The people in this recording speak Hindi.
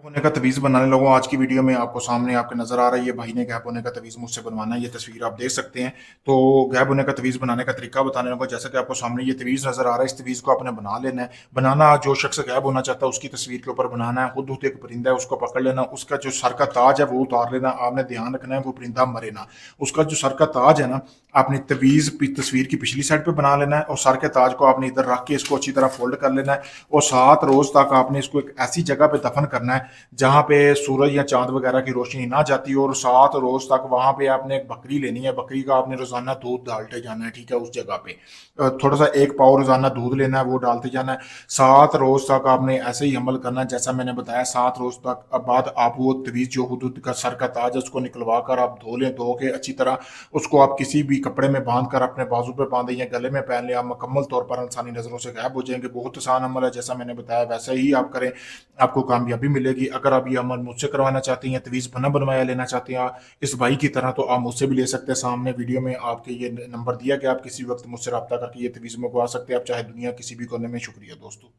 होने का तवीज़ बनाने लोगों आज की वीडियो में आपको सामने आपके नजर आ रही है। भाई ने गैप होने का तवीज़ मुझसे बनवाना है, ये तस्वीर आप देख सकते हैं। तो गैप होने का तवीज़ बनाने का तरीका बताने लोगों, जैसा कि आपको सामने ये तवीज़ नजर आ रहा है, इस तवीज़ को आपने बना लेना है। बनाना जो शख्स गैप होना चाहता है उसकी तस्वीर के ऊपर बनाना है। हुद एक परिंदा है, उसको पकड़ लेना, उसका जो सर का ताज है वो उतार लेना। आपने ध्यान रखना है वो परिंदा मरे ना। उसका जो सर का ताज है ना, आपने तवीज़ तस्वीर की पिछली साइड पे बना लेना है और सर के ताज को आपने इधर रख के इसको अच्छी तरह फोल्ड कर लेना है। और 7 रोज तक आपने इसको एक ऐसी जगह पे दफन करना है जहाँ पे सूरज या चांद वगैरह की रोशनी ना जाती हो। और 7 रोज तक वहां पे आपने एक बकरी लेनी है, बकरी का आपने रोजाना दूध डालते जाना है, ठीक है। उस जगह पे थोड़ा सा 1 पाव रोजाना दूध लेना है, वो डालते जाना है। 7 रोज तक आपने ऐसे ही अमल करना है जैसा मैंने बताया। 7 रोज तक बाद आप वो तवीज जो हुदूद का सर का ताज है उसको निकलवा कर आप धो लें। धो के अच्छी तरह उसको आप किसी भी कपड़े में बांध कर अपने बाजू पे बांधे या गले में पहन लें। आप मुकम्मल तौर पर इंसानी नजरों से गायब हो जाएंगे। बहुत आसान अमल है, जैसा मैंने बताया वैसा ही आप करें, आपको कामयाबी मिलेगी। अगर आप ये अमल मुझसे करवाना चाहते हैं, तवीज़ बना बनवाया लेना चाहते हैं इस भाई की तरह, तो आप मुझसे भी ले सकते हैं। सामने वीडियो में आपके ये नंबर दिया कि आप किसी वक्त मुझसे रब्ता करके ये तवीज़ मंगवा सकते हैं, आप चाहे दुनिया किसी भी कोने में। शुक्रिया दोस्तों।